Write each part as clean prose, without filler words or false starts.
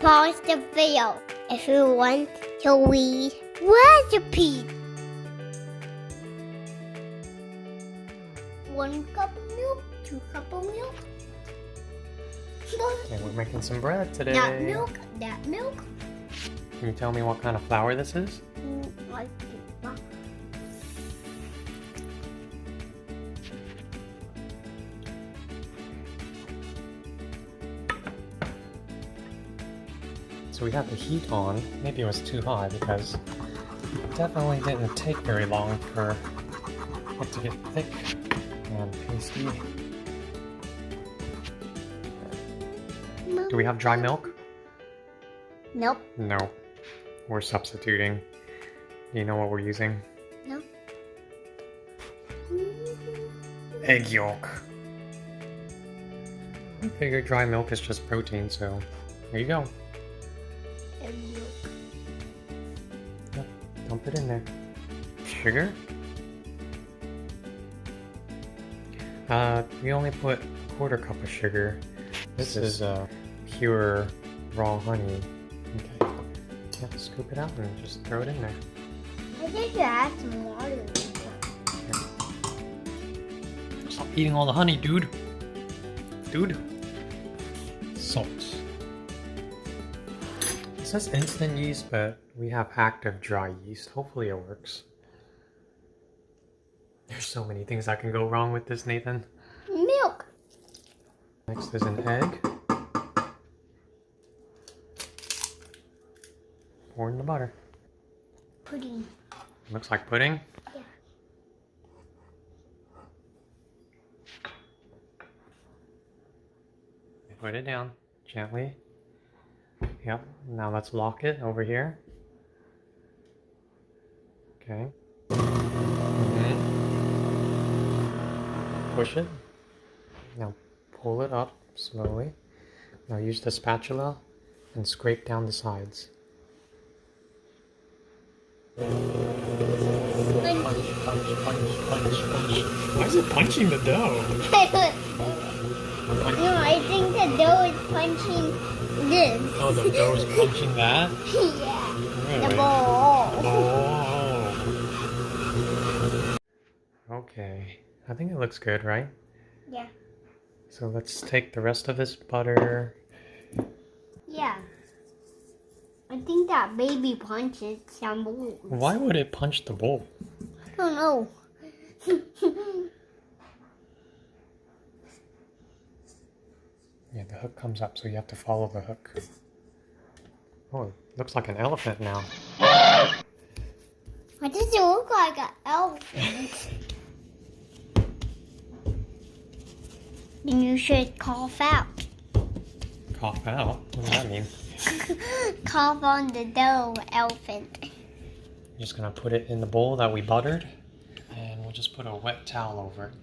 pause the video if you want to read recipes. 1 cup of milk, 2 cups of milk. And we're making some bread today. That milk. Can you tell me what kind of flour this is? Like that. So we had the heat on. Maybe it was too high because it definitely didn't take very long for it to get thick and pasty. Do we have dry milk? Nope. No. We're substituting. Do you know what we're using? No. Egg yolk. I figured dry milk is just protein, so there you go. Egg yolk. Yep, dump it in there. Sugar? We only put 1/4 cup of sugar. This is pure raw honey. Okay. Yeah, scoop it out and just throw it in there. I think you add some water. Stop eating all the honey, dude. Salt. It says instant yeast, but we have active dry yeast. Hopefully it works. There's so many things that can go wrong with this, Nathan. Milk. Next is an egg. Pour in the butter. Pudding. Looks like pudding. Yeah. Put it down gently. Yep. Now let's lock it over here. Okay. Push it. Now pull it up slowly. Now use the spatula and scrape down the sides. Punch. Why is it punching the dough? No, I think the dough is punching this. Oh, the dough is punching that? Yeah. Really? The ball. Oh. Okay. I think it looks good, right? Yeah. So let's take the rest of this butter. Yeah. I think that baby punches some balls. Why would it punch the bowl? I don't know. Yeah, the hook comes up, so you have to follow the hook. Oh, it looks like an elephant now. Why does it look like an elephant? Then you should cough out. Cough out? What does that mean? Cough on the dough, elephant. I'm just gonna put it in the bowl that we buttered, and we'll just put a wet towel over it.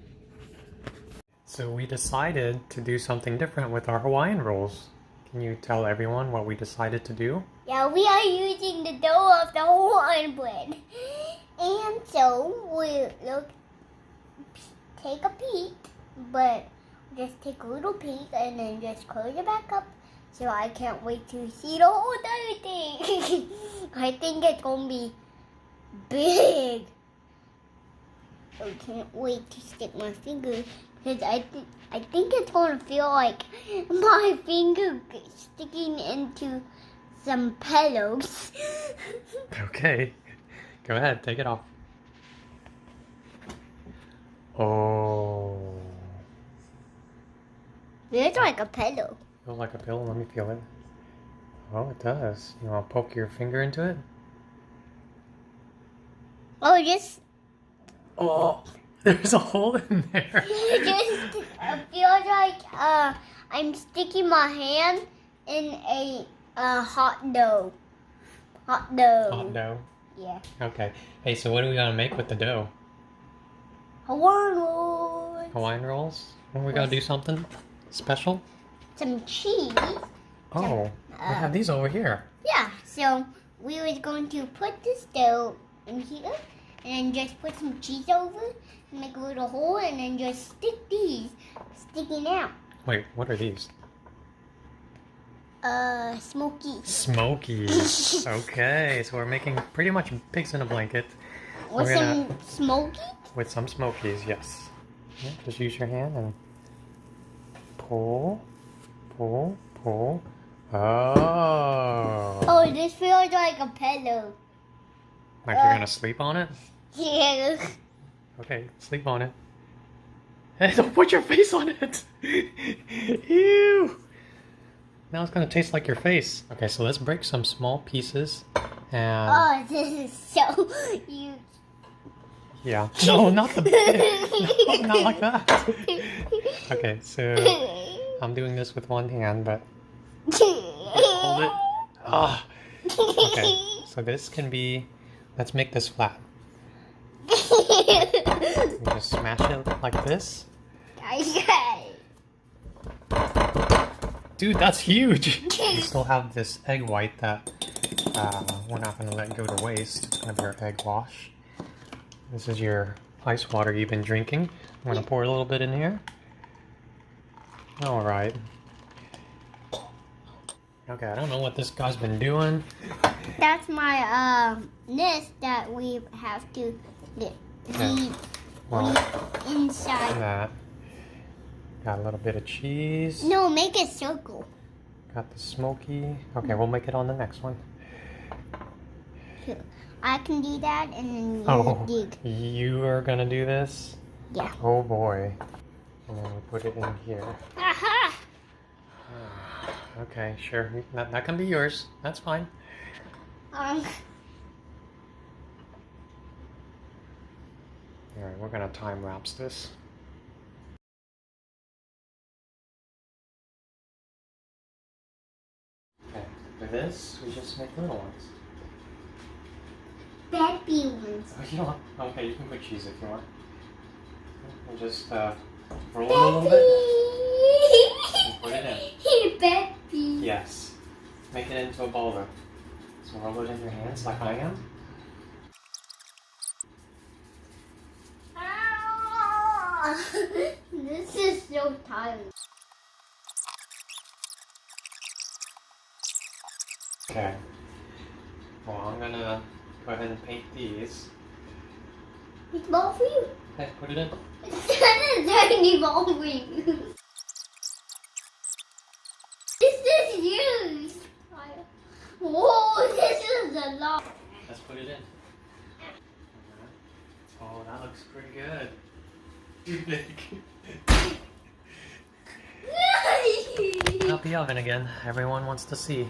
So we decided to do something different with our Hawaiian rolls. Can you tell everyone what we decided to do? Yeah, we are using the dough of the Hawaiian bread. And so we take a peek, but just take a little peek and then just close it back up. So I can't wait to see the whole entire thing. I think it's gonna be big. I can't wait to stick my finger because I think it's gonna feel like my finger sticking into some pillows. Okay, go ahead, take it off. Oh, It's like a pillow. feels like a pillow. Let me feel it. Oh, it does. You want to poke your finger into it? Oh, just Oh, there's a hole in there. it feels like I'm sticking my hand in a hot dough. Hot dough. Hot dough. Yeah. Okay. Hey, so what are we gonna make with the dough? Hawaiian rolls. Hawaiian rolls? Are we gonna do something special? Some cheese. Oh, we have these over here. Yeah. So we was going to put this dough in here and then just put some cheese over it and make a little hole and then just stick these sticking out. Wait, what are these? Smoky. Smokies. Okay, so we're making pretty much pigs in a blanket. With some smoky? With some smokies, yes. Yeah, just use your hand and pull, pull, pull. Oh. Oh, this feels like a pillow. Like you're gonna sleep on it? Yeah. Okay, sleep on it. Hey, don't put your face on it! Ew! Now it's gonna taste like your face. Okay, so let's break some small pieces and... Oh, this is so huge. Yeah. No, not the big. No, not like that. Okay, so I'm doing this with one hand, but hold it. Ah. Okay, so this can be. Let's make this flat. You just smash it like this. Dude, that's huge. We still have this egg white that we're not gonna let go to waste. It's gonna be our egg wash. This is your ice water you've been drinking. I'm gonna pour a little bit in here. Alright. Okay, I don't know what this guy's been doing. That's my nest that we have to leave inside. That. Got a little bit of cheese. No, make a circle. Got the smoky. Okay, we'll make it on the next one. I can do that and then you dig. You are gonna do this? Yeah. Oh boy. And then we put it in here. Aha! Okay, sure. That can be yours. That's fine. Alright, we're gonna time lapse this. Okay, for this, we just make little ones. Baby ones. Oh, you don't want... Okay, you can put cheese if you want. We'll just roll it a little bit. And put it in. Baby. Yes. Make it into a boulder. So roll it in your hands like I am. This is so tiring. Okay. Well, I'm gonna go ahead and paint these. It's ball for you. Okay, put it in. It's a tiny ball for you. This is huge. Whoa, this is a lot. Let's put it in. Oh, that looks pretty good. Too big. Out the oven again. Everyone wants to see.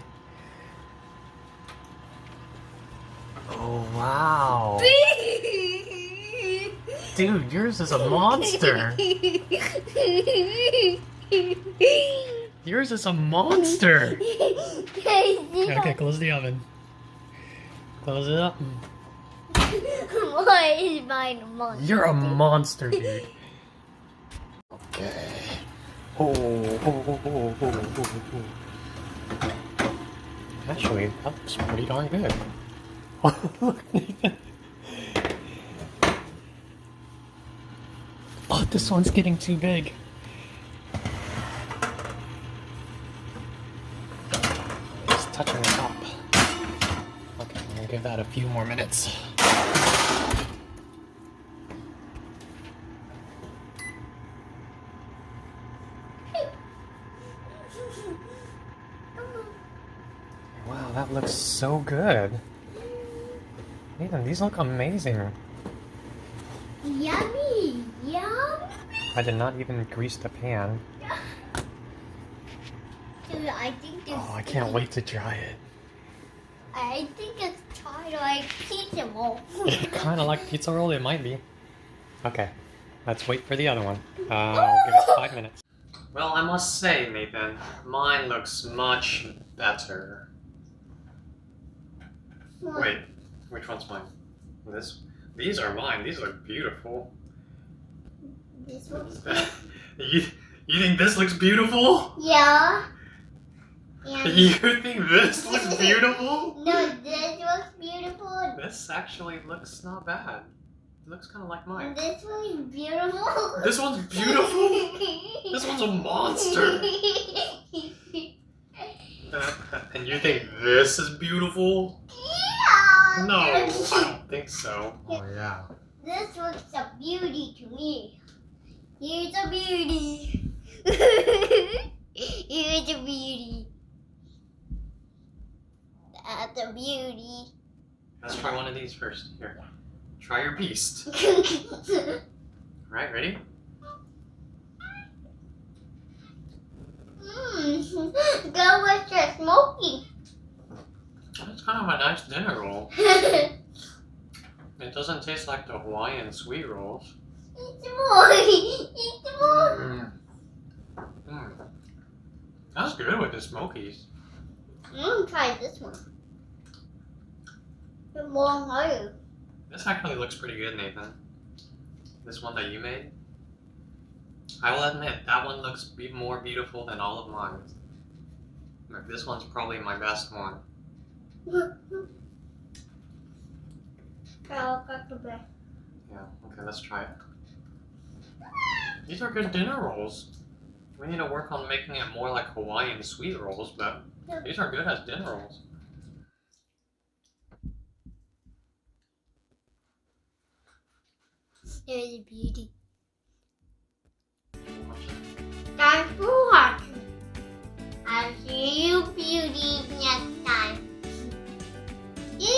Oh, wow. Dude, yours is a monster. Yours is a monster. Okay, close the oven. Close it up. Why is mine a monster? You're a monster, dude. Okay. Oh. Actually, that looks pretty darn good. Look, Nathan. Oh, this one's getting too big. It's touching the top. Okay, I'm gonna give that a few more minutes. Wow, that looks so good. Nathan, these look amazing. Yummy, yum. I did not even grease the pan. Dude, I think this. Oh, I can't wait to try it. I think it's kind of like pizza roll. Kind of like pizza roll, it might be. Okay, let's wait for the other one. I'll give it 5 minutes. Well, I must say, Nathan, mine looks much better. Wait, which one's mine? This? These are mine. These look beautiful. This one's You think this looks beautiful? Yeah. You think this looks beautiful? No, this looks beautiful. This actually looks not bad. It looks kind of like mine. This one's beautiful. This one's beautiful? This one's a monster. And you think this is beautiful? Yeah. No, I don't think so. Oh yeah. This looks a beauty to me. Here's a beauty. Here's a beauty. That's a beauty. Let's try one of these first. Here. Try your beast. Alright, ready? Go with your smoking. It's kind of a nice dinner roll. It doesn't taste like the Hawaiian sweet rolls. Eat more. Eat more. That's good with the smokies. I'm gonna try this one. It's more higher. This actually looks pretty good, Nathan. This one that you made. I will admit, that one looks more beautiful than all of mine. Like, this one's probably my best one. I'll cut the best. Yeah, okay, let's try it. These are good dinner rolls. We need to work on making it more like Hawaiian sweet rolls, but these are good as dinner rolls. There's a beauty. Thanks for watching. I'll see you beauties next time.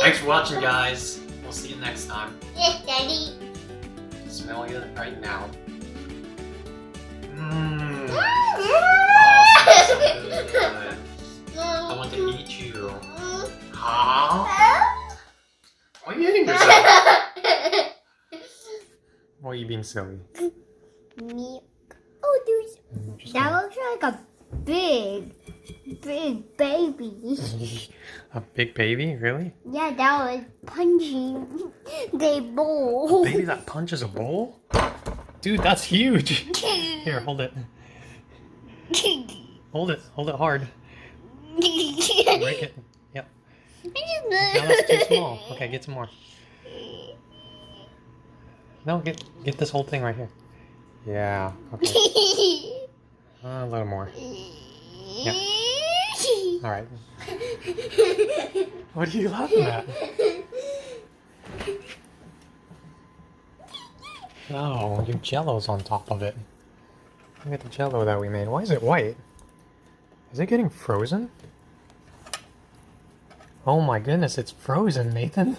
Thanks for watching, guys. We'll see you next time. Yes, Daddy. Smell it right now. Mmm. I want to eat you. Huh? Why are you eating yourself? Why are you being silly? Milk. Oh, there's. That looks like a big baby. A big baby? Really? Yeah, that was punching the bowl. A baby that punches a bowl? Dude, that's huge. Here, hold it. Hold it hard. Break it. Yep. Now that's too small. Okay, get some more. No, get this whole thing right here. Yeah, okay. A little more. Yep. Alright. What are you laughing at? No, your jello's on top of it. Look at the jello that we made. Why is it white? Is it getting frozen? Oh my goodness, it's frozen, Nathan.